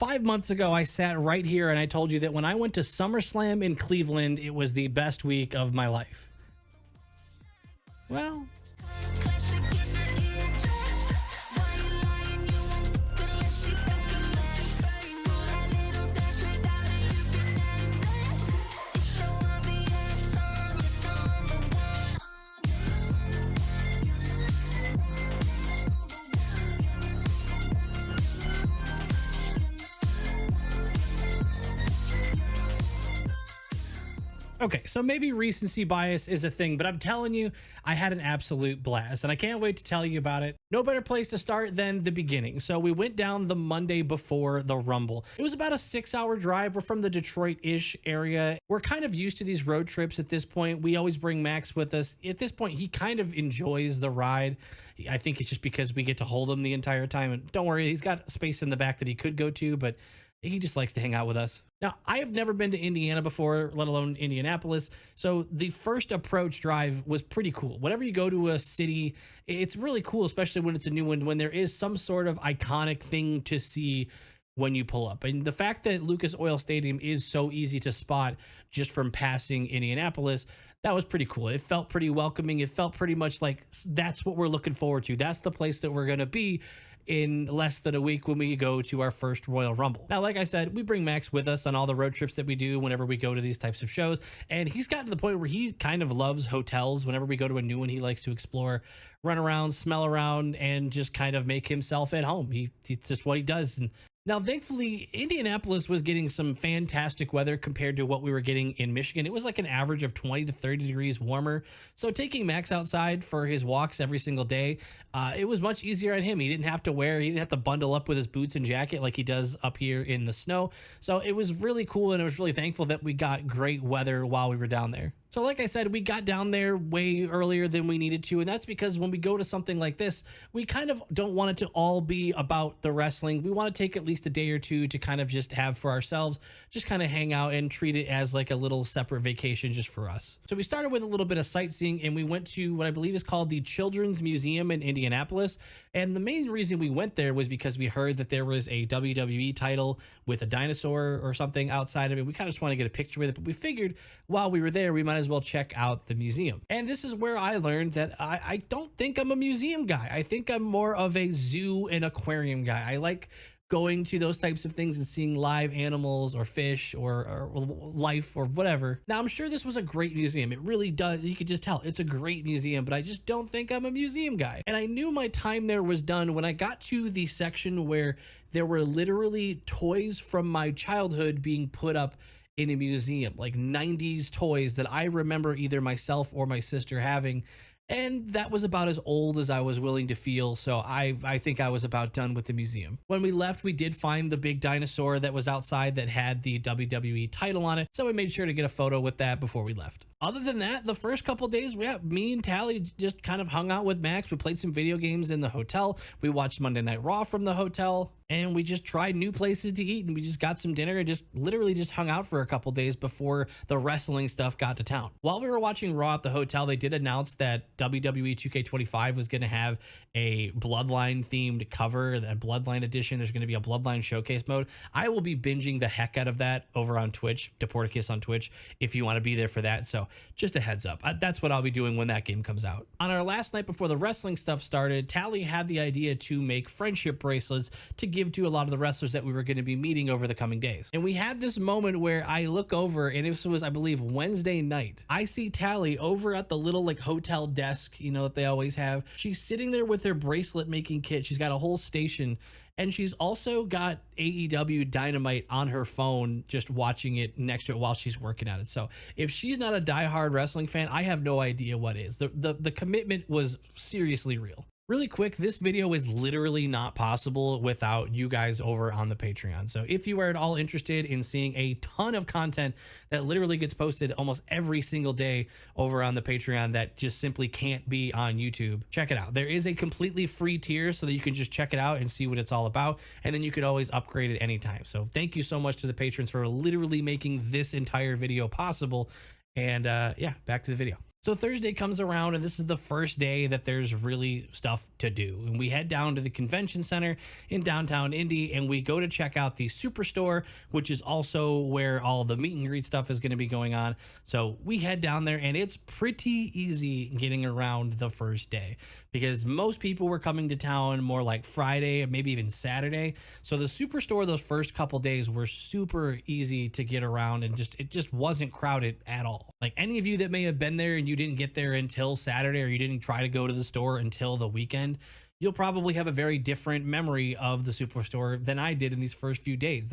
5 months ago, I sat right here and I told you that when I went to SummerSlam in Cleveland, it was the best week of my life. Well, okay, so maybe recency bias is a thing, but I'm telling you, I had an absolute blast, and I can't wait to tell you about it. No better place to start than the beginning. So we went down the Monday before the Rumble. It was about a 6-hour drive. We're from the Detroit-ish area. We're kind of used to these road trips at this point. We always bring Max with us. At this point, he kind of enjoys the ride. I think it's just because we get to hold him the entire time. And don't worry, he's got space in the back that he could go to, but he just likes to hang out with us. Now, I have never been to Indiana before, let alone Indianapolis. So the first approach drive was pretty cool. Whenever you go to a city, it's really cool, especially when it's a new one, when there is some sort of iconic thing to see when you pull up. And the fact that Lucas Oil Stadium is so easy to spot just from passing Indianapolis, that was pretty cool. It felt pretty welcoming. It felt pretty much like that's what we're looking forward to. That's the place that we're going to be in less than a week when we go to our first Royal Rumble. Now, like I said, we bring Max with us on all the road trips that we do whenever we go to these types of shows. And he's gotten to the point where he kind of loves hotels. Whenever we go to a new one, he likes to explore, run around, smell around, and just kind of make himself at home. It's just what he does. And now, thankfully, Indianapolis was getting some fantastic weather compared to what we were getting in Michigan. It was like an average of 20 to 30 degrees warmer. So taking Max outside for his walks every single day, it was much easier on him. He didn't have to bundle up with his boots and jacket like he does up here in the snow. So it was really cool, and I was really thankful that we got great weather while we were down there. So like I said, we got down there way earlier than we needed to, and that's because when we go to something like this, we kind of don't want it to all be about the wrestling. We want to take at least a day or two to kind of just have for ourselves, just kind of hang out and treat it as like a little separate vacation just for us. So we started with a little bit of sightseeing, and we went to what I believe is called the Children's Museum in Indianapolis. And the main reason we went there was because we heard that there was a WWE title with a dinosaur or something outside of it. We kind of just want to get a picture with it, but we figured while we were there, we might as well check out the museum. And this is where I learned that I don't think I'm a museum guy. I think I'm more of a zoo and aquarium guy. I like going to those types of things and seeing live animals or fish or life or whatever. Now, I'm sure this was a great museum. It really does. You could just tell it's a great museum, but I just don't think I'm a museum guy. And I knew my time there was done when I got to the section where there were literally toys from my childhood being put up in a museum, like 90s toys that I remember either myself or my sister having. And that was about as old as I was willing to feel, so I think I was about done with the museum. When we left, we did find the big dinosaur that was outside that had the WWE title on it, so we made sure to get a photo with that before we left. Other than that, the first couple days, me and Tally just kind of hung out with Max. We played some video games in the hotel. We watched Monday Night Raw from the hotel, and we just tried new places to eat, and we just got some dinner and just literally just hung out for a couple days before the wrestling stuff got to town. While we were watching Raw at the hotel, they did announce that WWE 2K25 was going to have a Bloodline themed cover, that Bloodline edition. There's going to be a Bloodline showcase mode. I will be binging the heck out of that over on Twitch, Deporticus on Twitch, if you want to be there for that. So just a heads up, that's what I'll be doing when that game comes out. On our last night before the wrestling stuff started, Tally had the idea to make friendship bracelets to give to a lot of the wrestlers that we were going to be meeting over the coming days. And we had this moment where I look over, and this was, I believe, Wednesday night. I see Tally over at the little like hotel desk, you know, that they always have. She's sitting there with her bracelet making kit. She's got a whole station, and she's also got AEW Dynamite on her phone, just watching it next to it while she's working at it. So if she's not a diehard wrestling fan, I have no idea what is. The commitment was seriously real. Really quick, this video is literally not possible without you guys over on the Patreon. So if you are at all interested in seeing a ton of content that literally gets posted almost every single day over on the Patreon that just simply can't be on YouTube, check it out. There is a completely free tier so that you can just check it out and see what it's all about. And then you could always upgrade at any time. So thank you so much to the patrons for literally making this entire video possible. And yeah, back to the video. So Thursday comes around, and this is the first day that there's really stuff to do. And we head down to the convention center in downtown Indy, and we go to check out the Superstore, which is also where all the meet and greet stuff is going to be going on. So we head down there, and it's pretty easy getting around the first day because most people were coming to town more like Friday, maybe even Saturday. So the Superstore those first couple days were super easy to get around, and it just wasn't crowded at all. Like any of you that may have been there and you didn't get there until Saturday, or you didn't try to go to the store until the weekend, you'll probably have a very different memory of the Superstore than I did in these first few days.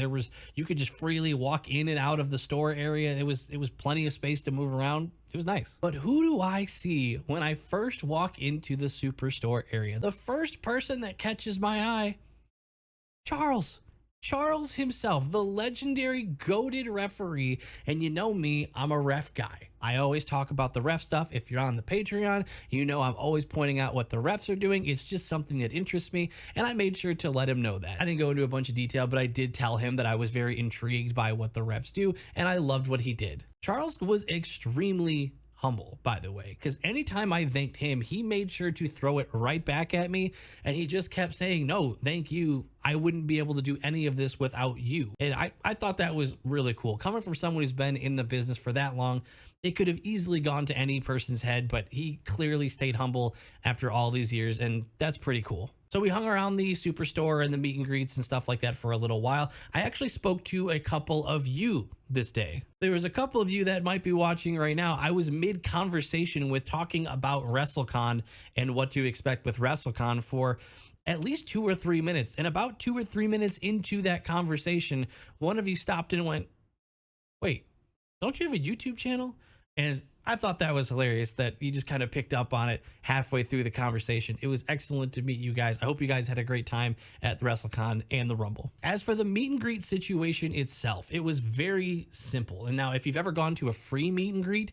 You could just freely walk in and out of the store area. It was plenty of space to move around. It was nice. But who do I see when I first walk into the Superstore area? The first person that catches my eye, Charles himself, the legendary goated referee. And you know me, I'm a ref guy. I always talk about the ref stuff. If you're on the Patreon, you know I'm always pointing out what the refs are doing. It's just something that interests me, and I made sure to let him know that. I didn't go into a bunch of detail, but I did tell him that I was very intrigued by what the refs do, and I loved what he did. Charles was extremely humble, by the way, because anytime I thanked him, he made sure to throw it right back at me, and he just kept saying, no, thank you. I wouldn't be able to do any of this without you. And I thought that was really cool. Coming from someone who's been in the business for that long, it could have easily gone to any person's head, but he clearly stayed humble after all these years, and that's pretty cool. So we hung around the Superstore and the meet and greets and stuff like that for a little while. I actually spoke to a couple of you this day. There was a couple of you that might be watching right now. I was mid-conversation with talking about Wrestlecon and what to expect with Wrestlecon for at least 2 or 3 minutes. And about 2 or 3 minutes into that conversation, one of you stopped and went, wait, don't you have a YouTube channel? And I thought that was hilarious that you just kind of picked up on it halfway through the conversation. It was excellent to meet you guys. I hope you guys had a great time at the WrestleCon and the Rumble. As for the meet and greet situation itself, it was very simple. And now if you've ever gone to a free meet and greet,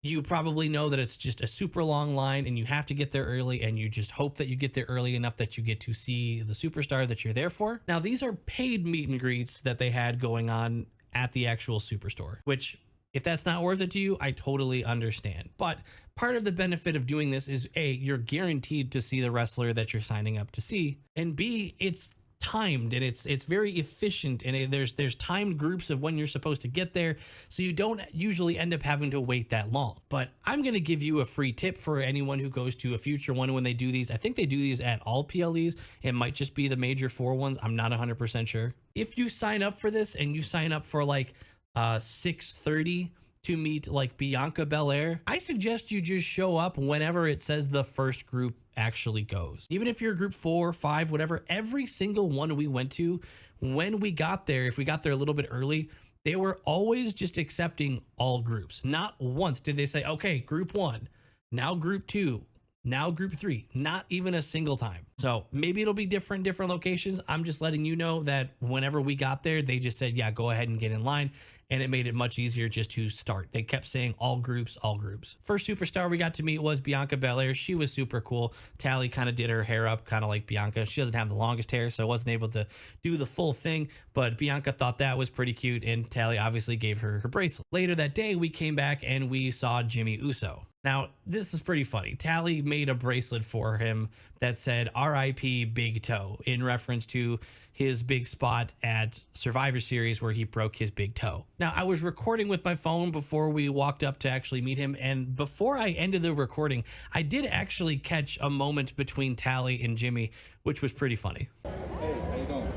you probably know that it's just a super long line and you have to get there early, and you just hope that you get there early enough that you get to see the superstar that you're there for. Now, these are paid meet and greets that they had going on at the actual Superstore, which if that's not worth it to you, I totally understand. But part of the benefit of doing this is A, you're guaranteed to see the wrestler that you're signing up to see, and B, it's timed and it's very efficient, and there's timed groups of when you're supposed to get there, so you don't usually end up having to wait that long. But I'm going to give you a free tip for anyone who goes to a future one when they do these. I think they do these at all PLEs. It might just be the major 4 ones. I'm not 100% sure. If you sign up for this and you sign up for like 6:30 to meet like Bianca Belair, I suggest you just show up whenever it says the first group actually goes. Even if you're group 4, 5, whatever, every single one we went to, when we got there, if we got there a little bit early, they were always just accepting all groups. Not once did they say, okay, group 1, now group 2, now group 3, not even a single time. So maybe it'll be different locations. I'm just letting you know that whenever we got there, they just said, yeah, go ahead and get in line. And it made it much easier just to start. They kept saying all groups, all groups. First superstar we got to meet was Bianca Belair. She was super cool. Tally kind of did her hair up kind of like Bianca. She doesn't have the longest hair, so I wasn't able to do the full thing, but Bianca thought that was pretty cute, and Tally obviously gave her her bracelet. Later that day, we came back and we saw Jimmy Uso. Now, this is pretty funny. Tally made a bracelet for him that said R.I.P. Big Toe in reference to his big spot at Survivor Series where he broke his big toe. Now, I was recording with my phone before we walked up to actually meet him, and before I ended the recording, I did actually catch a moment between Tally and Jimmy, which was pretty funny. Hey, how you doing?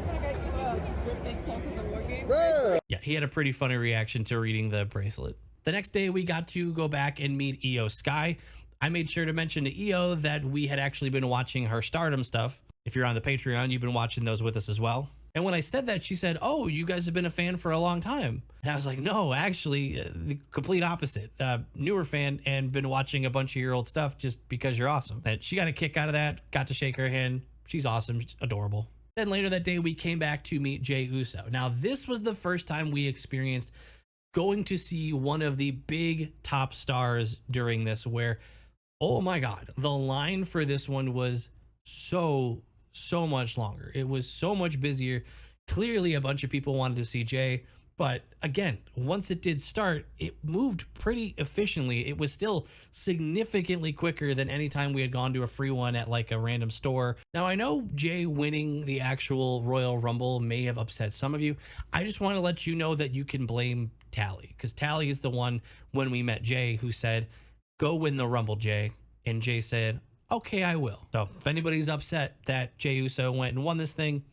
Yeah, he had a pretty funny reaction to reading the bracelet. The next day, we got to go back and meet Io Sky. I made sure to mention to Io that we had actually been watching her Stardom stuff. If you're on the Patreon, you've been watching those with us as well. And when I said that, she said, oh, you guys have been a fan for a long time. And I was like, no, actually, the complete opposite. Newer fan and been watching a bunch of your old stuff just because you're awesome. And she got a kick out of that, got to shake her hand. She's awesome, she's adorable. Then later that day, we came back to meet Jey Uso. Now, this was the first time we experienced going to see one of the big top stars during this, where, oh my God, the line for this one was so much longer. It was so much busier. Clearly a bunch of people wanted to see Jay. But again, once it did start, it moved pretty efficiently. It was still significantly quicker than any time we had gone to a free one at like a random store. Now, I know Jay winning the actual Royal Rumble may have upset some of you. I just want to let you know that you can blame Tally, because Tally is the one, when we met Jay, who said, "Go win the Rumble, Jay." And Jay said, "Okay, I will." So if anybody's upset that Jey Uso went and won this thing,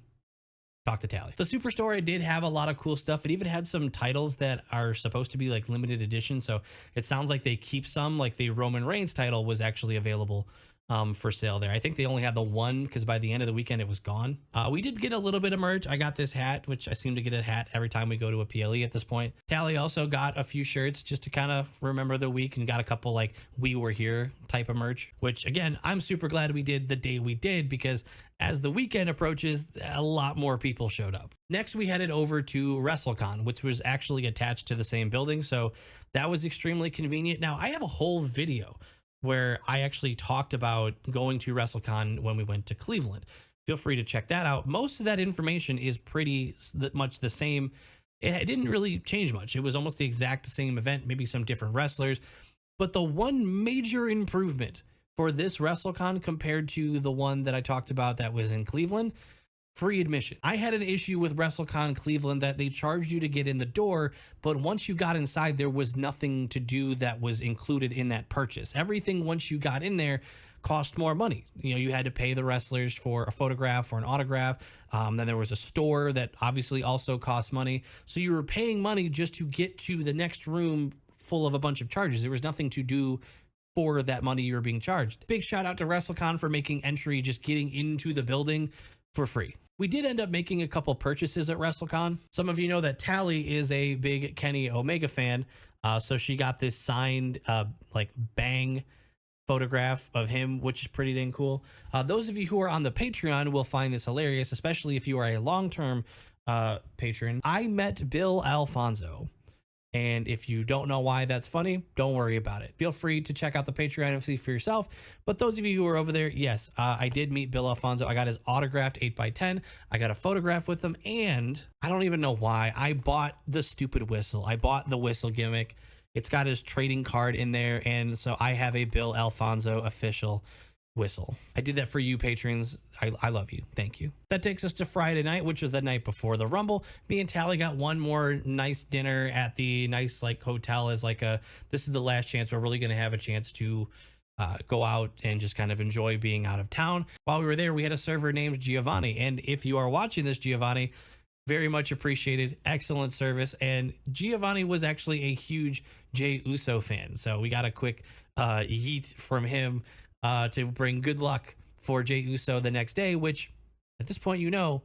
talk to Tally. The Superstore, it did have a lot of cool stuff. It even had some titles that are supposed to be like limited edition. So it sounds like they keep some, like the Roman Reigns title was actually available for sale there. I think they only had the one, because by the end of the weekend it was gone. We did get a little bit of merch. I got this hat, which I seem to get a hat every time we go to a PLE at this point. Tally also got a few shirts just to kind of remember the week, and got a couple like "we were here" type of merch, which again, I'm super glad we did the day we did, because as the weekend approaches, a lot more people showed up. Next, we headed over to Wrestlecon, which was actually attached to the same building, so that was extremely convenient. Now, I have a whole video where I actually talked about going to WrestleCon when we went to Cleveland. Feel free to check that out. Most of that information is pretty much the same. It didn't really change much. It was almost the exact same event, maybe some different wrestlers. But the one major improvement for this WrestleCon compared to the one that I talked about that was in Cleveland: free admission. I had an issue with WrestleCon Cleveland that they charged you to get in the door, but once you got inside, there was nothing to do that was included in that purchase. Everything once you got in there cost more money. You know, you had to pay the wrestlers for a photograph or an autograph. Then there was a store that obviously also cost money. So you were paying money just to get to the next room full of a bunch of charges. There was nothing to do for that money you were being charged. Big shout out to WrestleCon for making entry, just getting into the building, for free. We did end up making a couple purchases at WrestleCon. Some of you know that Tally is a big Kenny Omega fan, so she got this signed like Bang photograph of him, which is pretty dang cool. Those of you who are on the Patreon will find this hilarious, especially if you are a long-term patron. I met Bill Alfonso, and if you don't know why that's funny, don't worry about it. Feel free to check out the Patreon and see for yourself. But those of you who are over there, yes, I did meet Bill Alfonso. I got his autographed 8x10. I got a photograph with him, and I don't even know why. I bought the stupid whistle. I bought the whistle gimmick. It's got his trading card in there, and so I have a Bill Alfonso official whistle. I did that for you patrons. I love you. Thank you. That takes us to Friday night, which was the night before the Rumble. Me and Tally got one more nice dinner at the nice like hotel, as like this is the last chance we're really going to have a chance to go out and just kind of enjoy being out of town. While we were there, we had a server named Giovanni, and if you are watching this, Giovanni, very much appreciated. Excellent service. And Giovanni was actually a huge Jey Uso fan, so we got a quick yeet from him to bring good luck for Jey Uso the next day, which at this point, you know,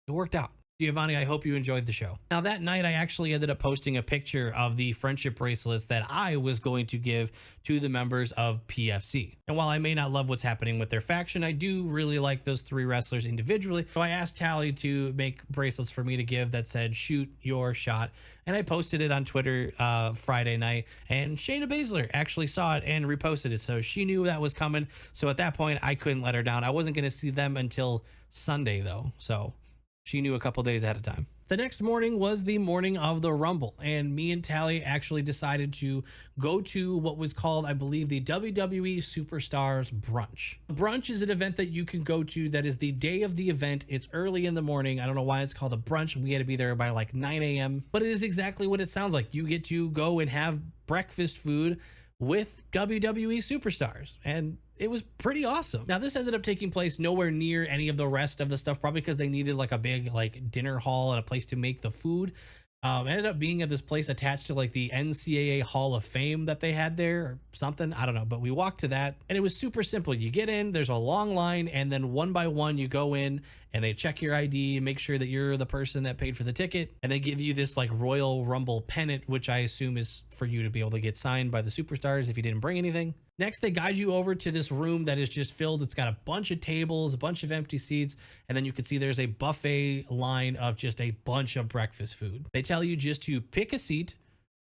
it worked out. Giovanni, I hope you enjoyed the show. Now, that night, I actually ended up posting a picture of the friendship bracelets that I was going to give to the members of PFC. And while I may not love what's happening with their faction, I do really like those three wrestlers individually. So I asked Tally to make bracelets for me to give that said, "Shoot your shot." And I posted it on Twitter Friday night, and Shayna Baszler actually saw it and reposted it. So she knew that was coming. So at that point, I couldn't let her down. I wasn't going to see them until Sunday, though. So she knew a couple days ahead of time. The next morning was the morning of the Rumble, and me and Tally actually decided to go to what was called, I believe, the WWE Superstars Brunch. Brunch is an event that you can go to that is the day of the event. It's early in the morning. I don't know why it's called a brunch. We had to be there by like 9 a.m., but it is exactly what it sounds like. You get to go and have breakfast food with WWE superstars, and it was pretty awesome. Now, this ended up taking place nowhere near any of the rest of the stuff, probably because they needed like a big like dinner hall and a place to make the food. Ended up being at this place attached to like the NCAA Hall of Fame that they had there or something. I don't know, but we walked to that, and it was super simple. You get in, there's a long line, and then one by one you go in and they check your ID, make sure that you're the person that paid for the ticket, and they give you this like Royal Rumble pennant, which I assume is for you to be able to get signed by the superstars if you didn't bring anything. Next, they guide you over to this room that is just filled. It's got a bunch of tables, a bunch of empty seats, and then you can see there's a buffet line of just a bunch of breakfast food. They tell you just to pick a seat,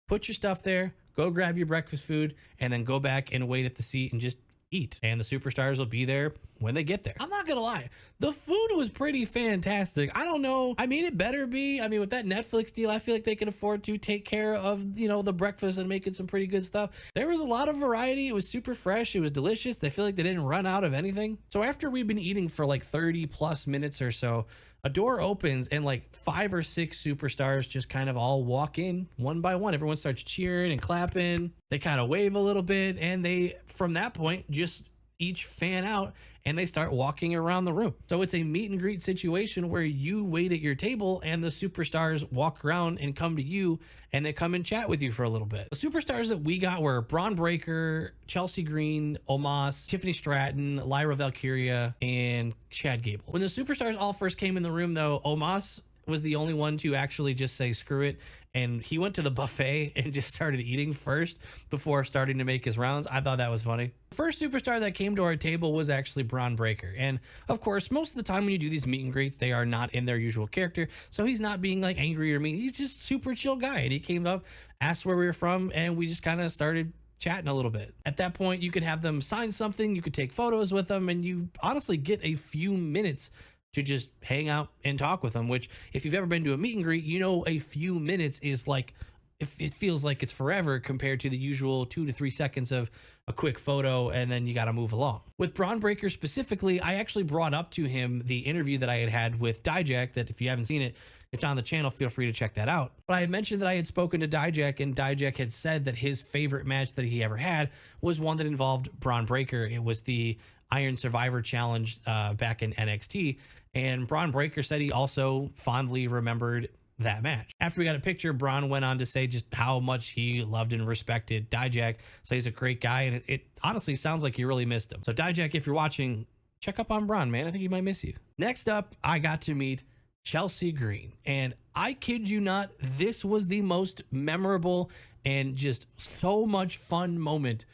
put your stuff there, go grab your breakfast food, and then go back and wait at the seat and just eat, and the superstars will be there when they get there. I'm not gonna lie, the food was pretty fantastic. I don't know, I mean, it better be. I mean, with that Netflix deal, I feel like they can afford to take care of, you know, the breakfast and making some pretty good stuff. There was a lot of variety. It was super fresh. It was delicious. They feel like they didn't run out of anything. So after we've been eating for like 30 plus minutes or so, a door opens and like 5 or 6 superstars just kind of all walk in one by one. Everyone starts cheering and clapping. They kind of wave a little bit, and they, from that point, just each fan out and they start walking around the room. So it's a meet and greet situation where you wait at your table and the superstars walk around and come to you, and they come and chat with you for a little bit. The superstars that we got were Braun Breaker, Chelsea Green, Omos, Tiffany Stratton, Lyra Valkyria, and Chad Gable. When the superstars all first came in the room though, Omos was the only one to actually just say screw it, and he went to the buffet and just started eating first before starting to make his rounds. I thought that was funny. First superstar that came to our table was actually Braun Breaker, and of course most of the time when you do these meet and greets, they are not in their usual character, so he's not being like angry or mean. He's just super chill guy, and he came up, asked where we were from, and we just kind of started chatting a little bit. At that point, you could have them sign something, you could take photos with them, and you honestly get a few minutes to just hang out and talk with them, which if you've ever been to a meet and greet, you know, a few minutes is like, if it feels like it's forever compared to the usual 2 to 3 seconds of a quick photo, and then you got to move along. With Braun Breaker specifically, I actually brought up to him the interview that I had with Dijak, that if you haven't seen it, it's on the channel, feel free to check that out. But I had mentioned that I had spoken to Dijak, and Dijak had said that his favorite match that he ever had was one that involved Braun Breaker. It was the Iron Survivor Challenge back in NXT, and Braun Breaker said he also fondly remembered that match. After we got a picture, Braun went on to say just how much he loved and respected Dijak. So he's a great guy, and it honestly sounds like you really missed him. So Dijak, if you're watching, check up on Braun, man. I think he might miss you. Next up, I got to meet Chelsea Green, and I kid you not, this was the most memorable and just so much fun moment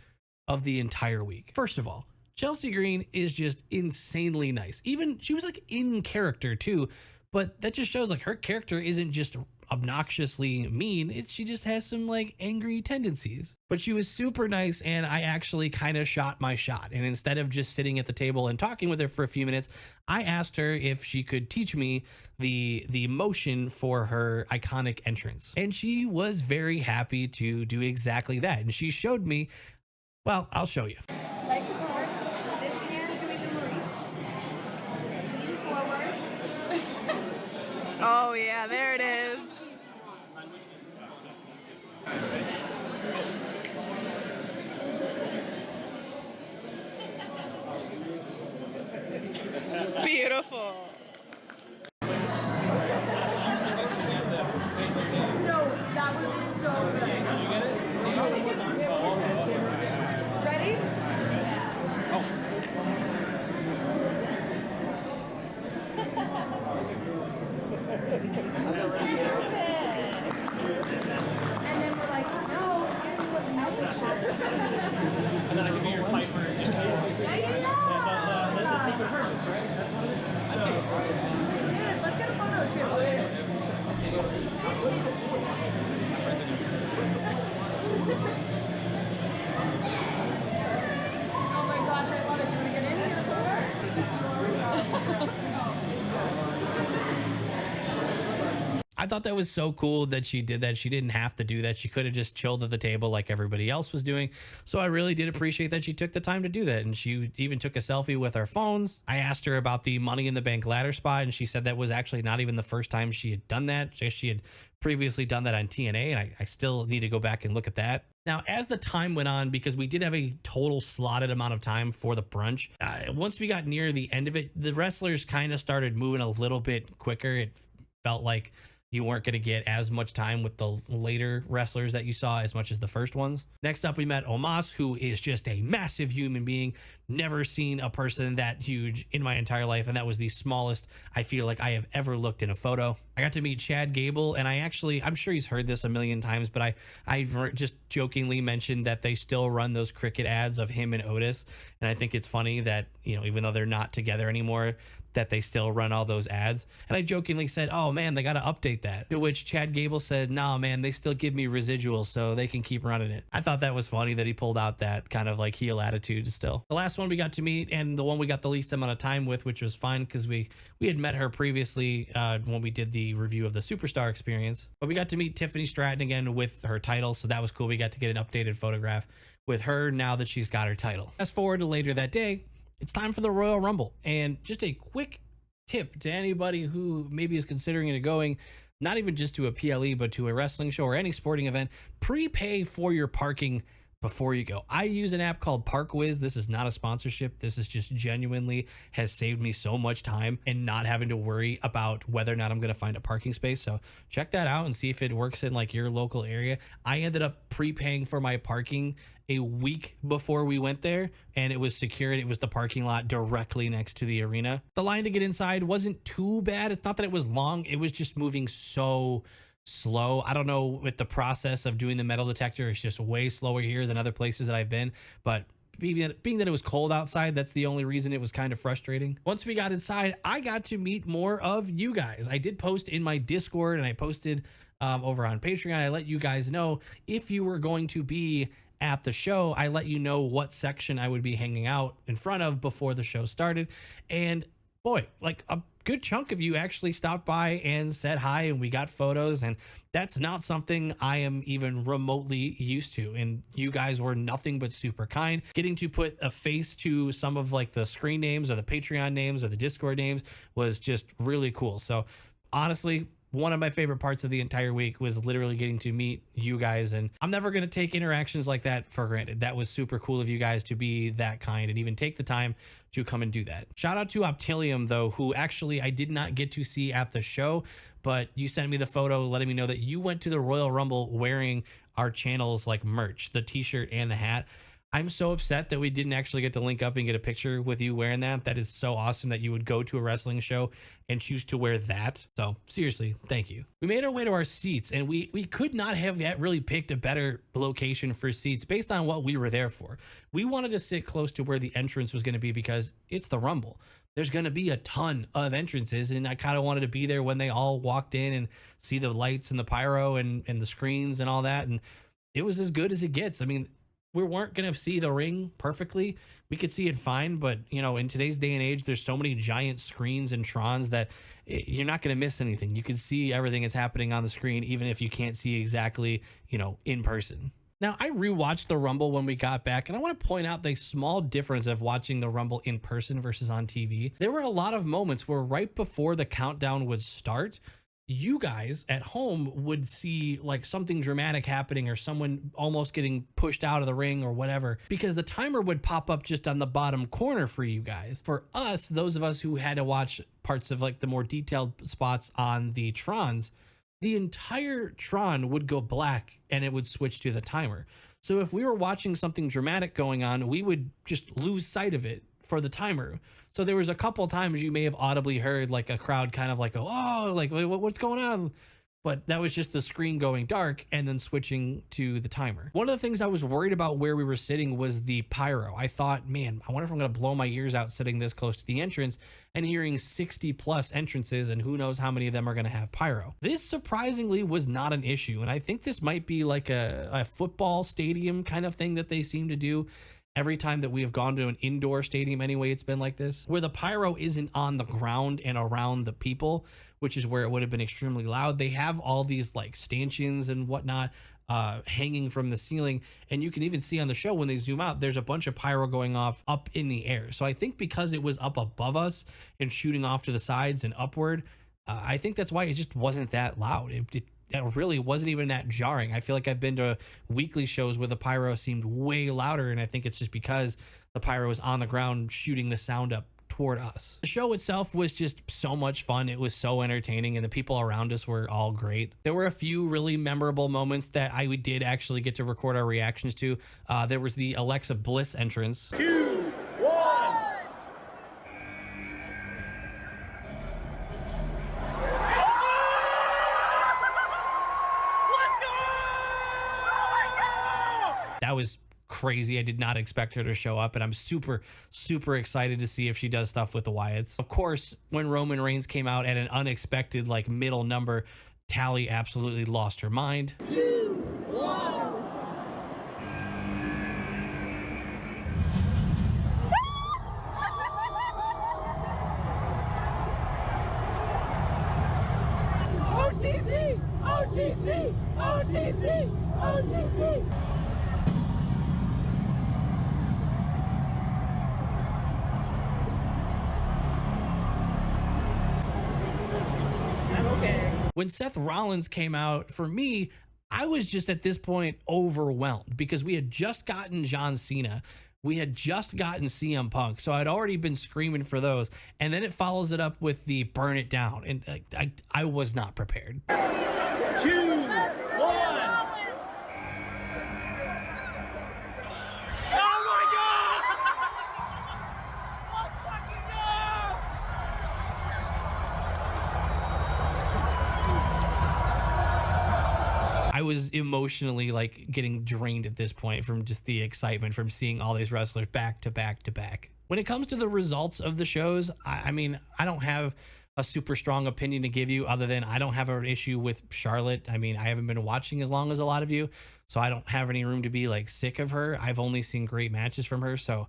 of the entire week. First of all, Chelsea Green is just insanely nice. Even she was like in character too, but that just shows like her character isn't just obnoxiously mean. She just has some like angry tendencies, but she was super nice, and I actually kind of shot my shot. And instead of just sitting at the table and talking with her for a few minutes, I asked her if she could teach me the motion for her iconic entrance. And she was very happy to do exactly that. And she showed me, well, I'll show you. Legs apart, this hand doing the release, lean forward. Oh yeah, there it is. Beautiful. No, that was so good. Did you get it? Ready? And then we're like, no, here's what the milkshake should. And then I can be your piper. Just the secret purpose, right? That's what it is. I know. Yeah, let's get a photo too. Oh my gosh, I love it. Do you want to get in and get a photo? It's good. I thought that was so cool that she did that. She didn't have to do that. She could have just chilled at the table like everybody else was doing. So I really did appreciate that she took the time to do that. And she even took a selfie with our phones. I asked her about the Money in the Bank ladder spot, and she said that was actually not even the first time she had done that. She had previously done that on TNA, and I still need to go back and look at that. Now, as the time went on, because we did have a total slotted amount of time for the brunch, once we got near the end of it, the wrestlers kind of started moving a little bit quicker. It felt like you weren't going to get as much time with the later wrestlers that you saw as much as the first ones. Next up, we met Omos, who is just a massive human being. Never seen a person that huge in my entire life, and that was the smallest I feel like I have ever looked in a photo. I got to meet Chad Gable, and I'm sure he's heard this a million times, but I just jokingly mentioned that they still run those cricket ads of him and Otis, and I think it's funny that, you know, even though they're not together anymore, that they still run all those ads. And I jokingly said, oh man, they got to update that. To which Chad Gable said, nah, man, they still give me residuals so they can keep running it. I thought that was funny that he pulled out that kind of like heel attitude still. The last one we got to meet, and the one we got the least amount of time with, which was fine because we had met her previously when we did the review of the Superstar experience. But we got to meet Tiffany Stratton again with her title, so that was cool. We got to get an updated photograph with her now that she's got her title. Fast forward to later that day, it's time for the Royal Rumble. And just a quick tip to anybody who maybe is considering it going, not even just to a PLE, but to a wrestling show or any sporting event, prepay for your parking before you go. I use an app called ParkWiz. This is not a sponsorship. This is just genuinely has saved me so much time and not having to worry about whether or not I'm going to find a parking space. So check that out and see if it works in like your local area. I ended up prepaying for my parking a week before we went there, and it was secured. It was the parking lot directly next to the arena. The line to get inside wasn't too bad. It's not that it was long. It was just moving so slow. I don't know if the process of doing the metal detector is just way slower here than other places that I've been, but being that it was cold outside, that's the only reason it was kind of frustrating. Once we got inside, I got to meet more of you guys. I did post in my Discord, and I posted over on Patreon. I let you guys know if you were going to be at the show. I let you know what section I would be hanging out in front of before the show started. And boy, like a good chunk of you actually stopped by and said hi, and we got photos, and that's not something I am even remotely used to. And you guys were nothing but super kind. Getting to put a face to some of like the screen names or the Patreon names or the Discord names was just really cool. So honestly, one of my favorite parts of the entire week was literally getting to meet you guys, and I'm never going to take interactions like that for granted. That was super cool of you guys to be that kind and even take the time to come and do that. Shout out to Optilium though, who actually I did not get to see at the show, but you sent me the photo letting me know that you went to the Royal Rumble wearing our channel's like merch, the t-shirt and the hat. I'm so upset that we didn't actually get to link up and get a picture with you wearing that. That is so awesome that you would go to a wrestling show and choose to wear that. So seriously, thank you. We made our way to our seats, and we could not have yet really picked a better location for seats based on what we were there for. We wanted to sit close to where the entrance was going to be because it's the Rumble. There's going to be a ton of entrances, and I kind of wanted to be there when they all walked in and see the lights and the pyro and the screens and all that. And it was as good as it gets. I mean, we weren't going to see the ring perfectly. We could see it fine, but you know, in today's day and age, there's so many giant screens and Trons that you're not going to miss anything. You can see everything that's happening on the screen, even if you can't see exactly, you know, in person. Now, I rewatched the Rumble when we got back, and I want to point out the small difference of watching the Rumble in person versus on TV. There were a lot of moments where right before the countdown would start, you guys at home would see like something dramatic happening or someone almost getting pushed out of the ring or whatever, because the timer would pop up just on the bottom corner for you guys. For us, those of us who had to watch parts of like the more detailed spots on the Trons, the entire Tron would go black and it would switch to the timer. So if we were watching something dramatic going on, we would just lose sight of it for the timer. So there was a couple times you may have audibly heard like a crowd kind of like, oh, like what's going on? But that was just the screen going dark and then switching to the timer. One of the things I was worried about where we were sitting was the pyro. I thought, man, I wonder if I'm going to blow my ears out sitting this close to the entrance and hearing 60 plus entrances, and who knows how many of them are going to have pyro. This surprisingly was not an issue. And I think this might be like a football stadium kind of thing that they seem to do. Every time that we have gone to an indoor stadium anyway, it's been like this, where the pyro isn't on the ground and around the people, which is where it would have been extremely loud. They have all these like stanchions and whatnot hanging from the ceiling. And you can even see on the show when they zoom out, there's a bunch of pyro going off up in the air. So I think because it was up above us and shooting off to the sides and upward, I think that's why it just wasn't that loud. It really wasn't even that jarring. I feel like I've been to weekly shows where the pyro seemed way louder, and I think it's just because the pyro was on the ground shooting the sound up toward us. The show itself was just so much fun. It was so entertaining, and the people around us were all great. There were a few really memorable moments that I did actually get to record our reactions to. There was the Alexa Bliss entrance. 2, 1. That was crazy. I did not expect her to show up, and I'm super, super excited to see if she does stuff with the Wyatts. Of course, when Roman Reigns came out at an unexpected like middle number, Tally absolutely lost her mind. 2, 1. OTC! OTC! OTC! OTC! I'm okay. When Seth Rollins came out, for me, I was just at this point overwhelmed because we had just gotten John Cena. We had just gotten CM Punk. So I'd already been screaming for those. And then it follows it up with the burn it down. And I was not prepared. 2, 1. I was emotionally like getting drained at this point from just the excitement from seeing all these wrestlers back to back to back. When it comes to the results of the shows, I mean, I don't have a super strong opinion to give you other than I don't have an issue with Charlotte. I mean, I haven't been watching as long as a lot of you, so I don't have any room to be like sick of her. I've only seen great matches from her, so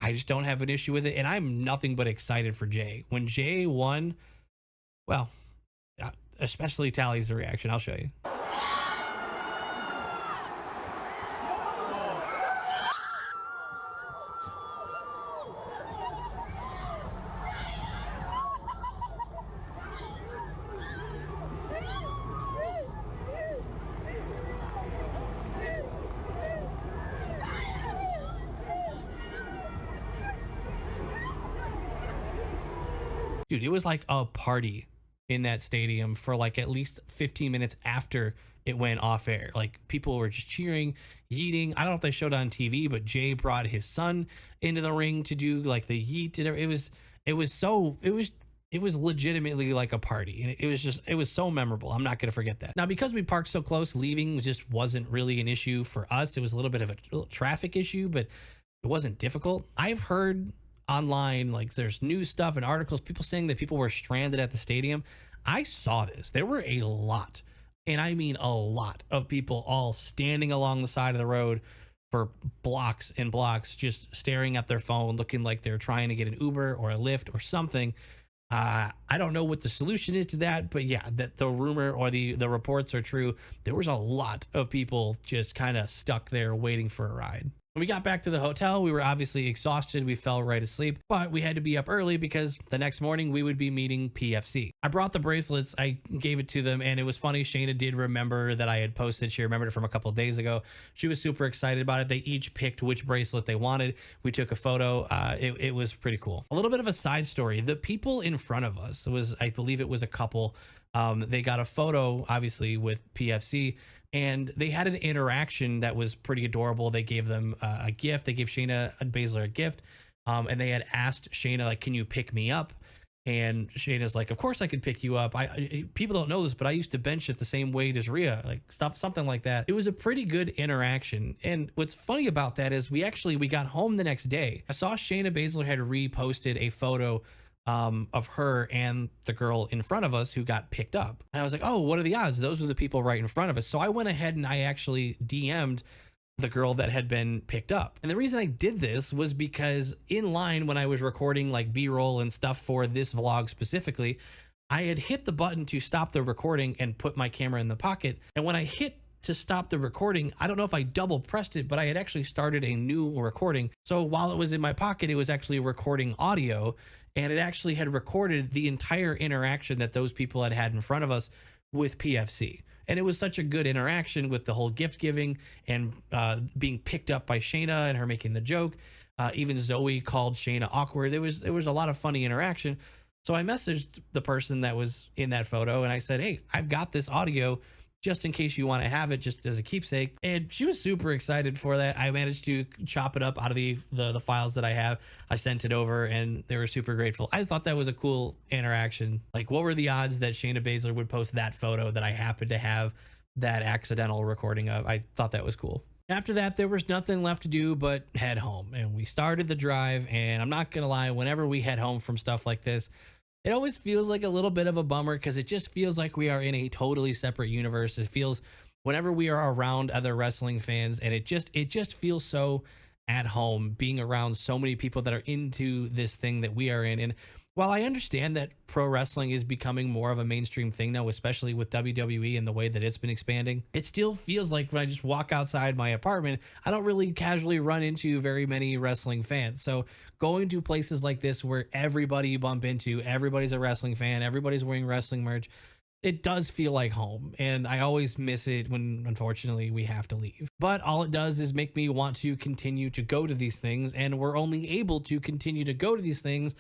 I just don't have an issue with it. And I'm nothing but excited for Jay. When Jay won, well, especially Tally's reaction. I'll show you. Dude, it was like a party in that stadium for like at least 15 minutes after it went off air. Like people were just cheering, yeeting. I don't know if they showed it on TV, but Jay brought his son into the ring to do like the yeet. It was legitimately like a party. And it was so memorable. I'm not going to forget that. Now, because we parked so close, leaving just wasn't really an issue for us. It was a little bit of a little traffic issue, but it wasn't difficult. I've heard online, like there's news stuff and articles, people saying that people were stranded at the stadium. I saw this. There were a lot, and I mean a lot of people all standing along the side of the road for blocks and blocks, just staring at their phone, looking like they're trying to get an Uber or a Lyft or something. I don't know what the solution is to that, but yeah, that the rumor or the reports are true. There was a lot of people just kind of stuck there waiting for a ride. When we got back to the hotel, we were obviously exhausted. We fell right asleep, but we had to be up early because the next morning we would be meeting PFC. I brought the bracelets. I gave it to them, and it was funny. Shayna did remember that I had posted. She remembered it from a couple of days ago. She was super excited about it. They each picked which bracelet they wanted. We took a photo. It was pretty cool. A little bit of a side story. The people in front of us, I believe it was a couple. They got a photo, obviously, with PFC. And they had an interaction that was pretty adorable. They gave them a gift. They gave Shayna Baszler a gift. And they had asked Shayna, like, can you pick me up? And Shayna's like, of course I can pick you up. People don't know this, but I used to bench at the same weight as Rhea, like something like that. It was a pretty good interaction. And what's funny about that is we got home the next day. I saw Shayna Baszler had reposted a photo of her and the girl in front of us who got picked up. And I was like, oh, what are the odds? Those were the people right in front of us. So I went ahead and I actually DM'd the girl that had been picked up. And the reason I did this was because in line when I was recording like B-roll and stuff for this vlog specifically, I had hit the button to stop the recording and put my camera in the pocket. And when I hit to stop the recording, I don't know if I double pressed it, but I had actually started a new recording. So while it was in my pocket, it was actually recording audio, and it actually had recorded the entire interaction that those people had had in front of us with PFC. And it was such a good interaction with the whole gift giving and being picked up by Shayna and her making the joke. Even Zoe called Shayna awkward. There was a lot of funny interaction. So I messaged the person that was in that photo and I said, hey, I've got this audio just in case you want to have it, just as a keepsake. And she was super excited for that. I managed to chop it up out of the files that I have. I sent it over and they were super grateful. I just thought that was a cool interaction. Like, what were the odds that Shayna Baszler would post that photo that I happened to have that accidental recording of? I thought that was cool. After that, there was nothing left to do but head home. And we started the drive. And I'm not going to lie, whenever we head home from stuff like this, it always feels like a little bit of a bummer because it just feels like we are in a totally separate universe. It feels whenever we are around other wrestling fans, and it just feels so at home being around so many people that are into this thing that we are in. And while I understand that pro wrestling is becoming more of a mainstream thing now, especially with WWE and the way that it's been expanding, it still feels like when I just walk outside my apartment, I don't really casually run into very many wrestling fans. So going to places like this where everybody you bump into, everybody's a wrestling fan, everybody's wearing wrestling merch, it does feel like home. And I always miss it when, unfortunately, we have to leave. But all it does is make me want to continue to go to these things. And we're only able to continue to go to these things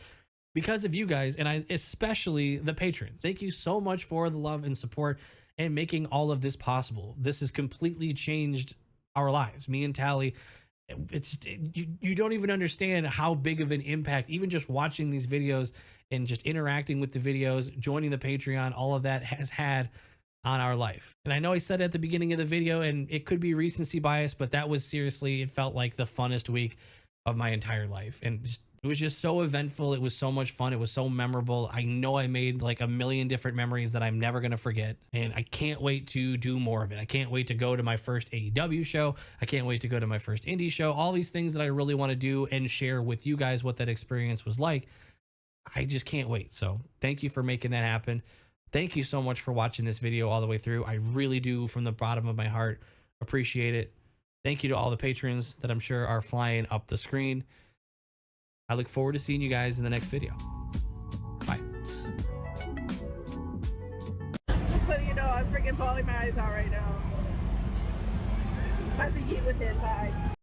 because of you guys, and especially the patrons. Thank you so much for the love and support and making all of this possible. This has completely changed our lives. Me and Tally, you don't even understand how big of an impact, even just watching these videos and just interacting with the videos, joining the Patreon, all of that has had on our life. And I know I said it at the beginning of the video, and it could be recency bias, but that was seriously, it felt like the funnest week of my entire life. And it was just so eventful. It was so much fun. It was so memorable. I know I made like a million different memories that I'm never going to forget. And I can't wait to do more of it. I can't wait to go to my first AEW show. I can't wait to go to my first indie show. All these things that I really want to do and share with you guys what that experience was like. I just can't wait. So thank you for making that happen. Thank you so much for watching this video all the way through. I really do, from the bottom of my heart, appreciate it. Thank you to all the patrons that I'm sure are flying up the screen. I look forward to seeing you guys in the next video. Bye. Just letting you know, I'm freaking bawling my eyes out right now. About to eat with it. Bye.